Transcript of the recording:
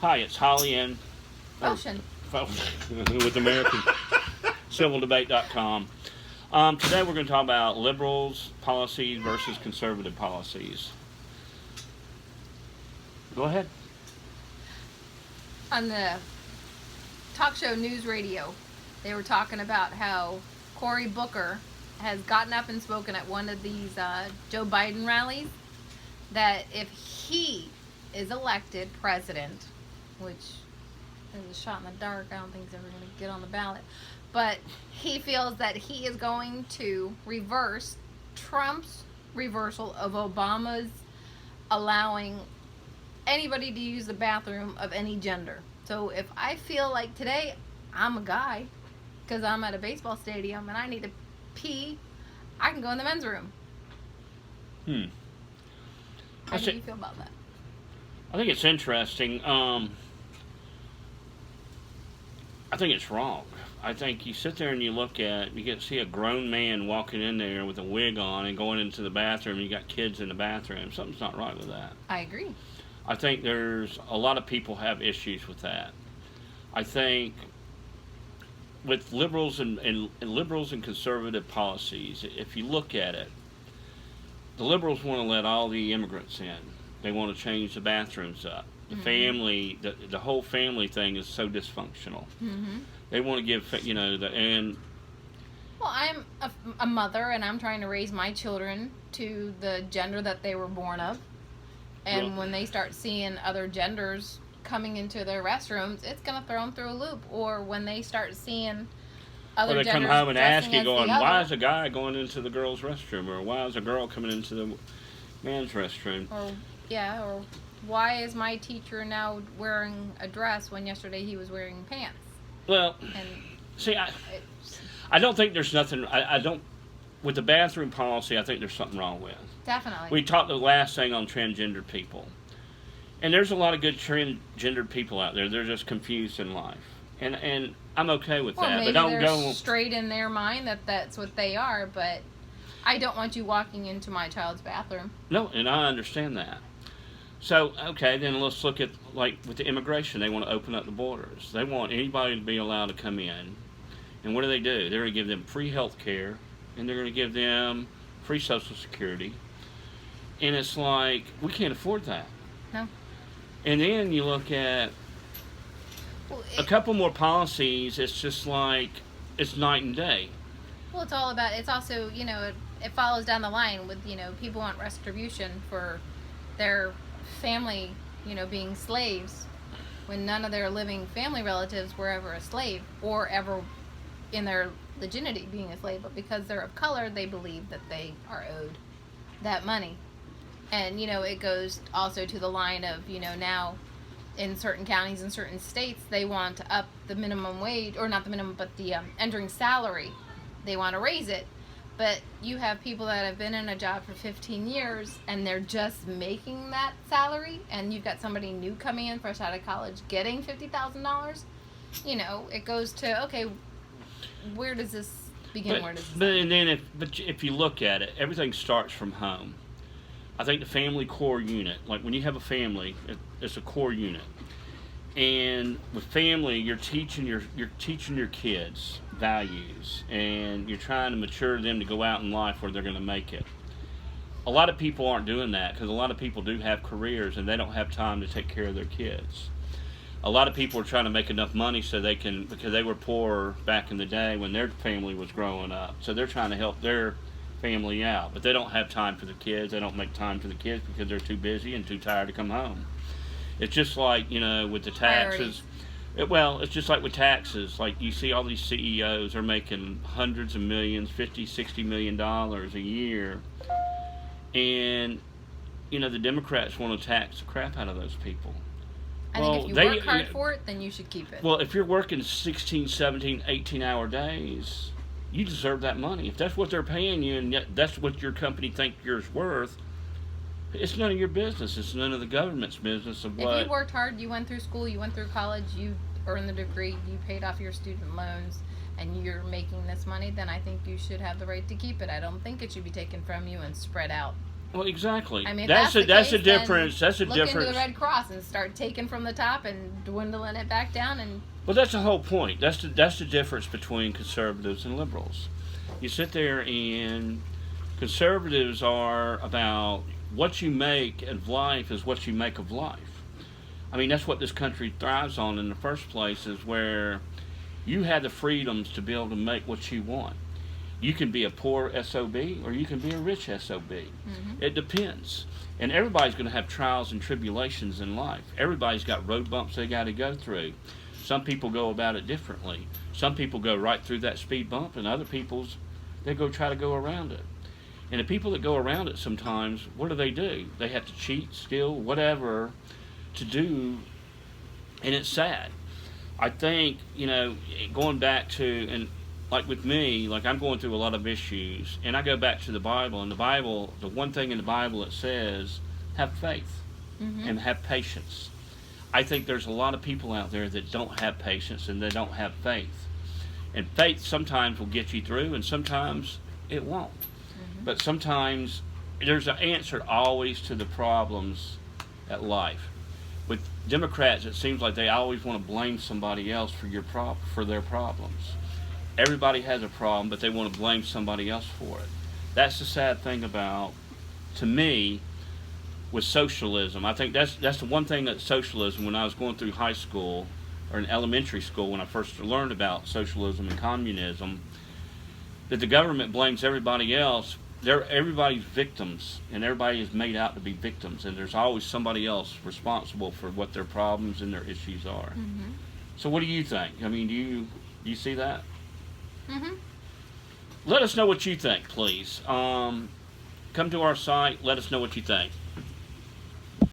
Hi, it's Holly and Phocian. with American CivilDebate.com. Today we're going to talk about liberals' policies versus conservative policies. Go ahead. On the talk show News Radio, they were talking about how Cory Booker has gotten up and spoken at one of these Joe Biden rallies that if he is elected president, which is a shot in the dark, I don't think he's ever going to get on the ballot, but he feels that he is going to reverse Trump's reversal of Obama's allowing anybody to use the bathroom of any gender. So if I feel like today I'm a guy because I'm at a baseball stadium and I need to pee, I can go in the men's room. How do you feel about that? I think it's interesting. I think it's wrong. I think you sit there and you look at, you get to see a grown man walking in there with a wig on and going into the bathroom, and you got kids in the bathroom. Something's not right with that. I agree. I think there's a lot of people have issues with that. I think with liberals and liberals and conservative policies, if you look at it, the liberals want to let all the immigrants in. They want to change the bathrooms up. The family, the whole family thing is so dysfunctional. They want to give, and... Well, I'm a mother, and I'm trying to raise my children to the gender that they were born of. And when they start seeing other genders coming into their restrooms, it's going to throw them through a loop. Or when they start seeing other genders, they come home and ask you, going, why is a a guy going into the girl's restroom? Or why is a girl coming into the man's restroom? Or why is my teacher now wearing a dress when yesterday he was wearing pants? Well, see, I don't think there's nothing, I don't, with the bathroom policy, I think there's something wrong with. Definitely. We talked the last thing on transgender people. And there's a lot of good transgender people out there. They're just confused in life. And I'm okay with that. Maybe But don't they're go straight in their mind that that's what they are, but I don't want you walking into my child's bathroom. No, and I understand that. So, okay, then let's look at, like, with the immigration, they want to open up the borders. They want anybody to be allowed to come in. And what do? They're going to give them free health care, and they're going to give them free Social Security. And it's like, we can't afford that. No. And then you look at a couple more policies, it's just like, it's night and day. Well, it's all about, it's also, it follows down the line with, people want retribution for their family, being slaves when none of their living family relatives were ever a slave or ever in their legitimacy being a slave, but because they're of color, they believe that they are owed that money. And, it goes also to the line of, now in certain counties and certain states, they want to up the minimum wage, or not the minimum, but the entering salary. They want to raise it. But you have people that have been in a job for 15 years, and they're just making that salary, and you've got somebody new coming in fresh out of college getting $50,000. It goes to, okay, where does this begin? Where does this end? But if you look at it, everything starts from home. I think the family core unit, like when you have a family, it's a core unit. And with family, you're teaching your kids values, and you're trying to mature them to go out in life where they're going to make it. A lot of people aren't doing that because a lot of people do have careers and they don't have time to take care of their kids. A lot of people are trying to make enough money so they can, because they were poor back in the day when their family was growing up. So they're trying to help their family out, but they don't have time for the kids. They don't make time for the kids because they're too busy and too tired to come home. It's just like, with the taxes. It's just like with taxes. Like, you see all these CEOs are making hundreds of millions, $50-60 million a year. And, the Democrats want to tax the crap out of those people. I think if you work hard for it, then you should keep it. Well, if you're working 16, 17, 18-hour days, you deserve that money. If that's what they're paying you, and that's what your company thinks you're worth, it's none of your business. It's none of the government's business of what... If you worked hard, you went through school, you went through college, you earned the degree, you paid off your student loans, and you're making this money, then I think you should have the right to keep it. I don't think it should be taken from you and spread out Well, exactly. I mean, if That's that's a the that's a case, then difference. That's a look into the difference. Red Cross and start taking from the top and dwindling it back down. And Well, that's the whole point. That's the difference between conservatives and liberals. You sit there and conservatives are about what you make of life is what you make of life. I mean, that's what this country thrives on in the first place, is where you have the freedoms to be able to make what you want. You can be a poor SOB or you can be a rich SOB. mm-hmm. It depends. And everybody's going to have trials and tribulations in life. Everybody's got road bumps they got to go through. Some people go about it differently. Some people go right through that speed bump, and other people's, they go try to go around it. And the people that go around it sometimes, what do? They have to cheat, steal, whatever to do, and it's sad. I think, going back to, and like with me, like I'm going through a lot of issues, and I go back to the Bible, and the Bible, the one thing in the Bible it says, have faith Mm-hmm. and have patience. I think there's a lot of people out there that don't have patience and they don't have faith. And faith sometimes will get you through, and sometimes it won't. Mm-hmm. But sometimes there's an answer always to the problems at life. With Democrats, it seems like they always want to blame somebody else for their problems. Everybody has a problem, but they want to blame somebody else for it. That's the sad thing about, to me, with socialism. I think that's the one thing that socialism, when I was going through high school or in elementary school, when I first learned about socialism and communism, that the government blames everybody else. Everybody's victims, and everybody is made out to be victims, and there's always somebody else responsible for what their problems and their issues are. Mm-hmm. So what do you think? I mean, do you see that? Mm-hmm. Let us know what you think, please. Come to our site. Let us know what you think.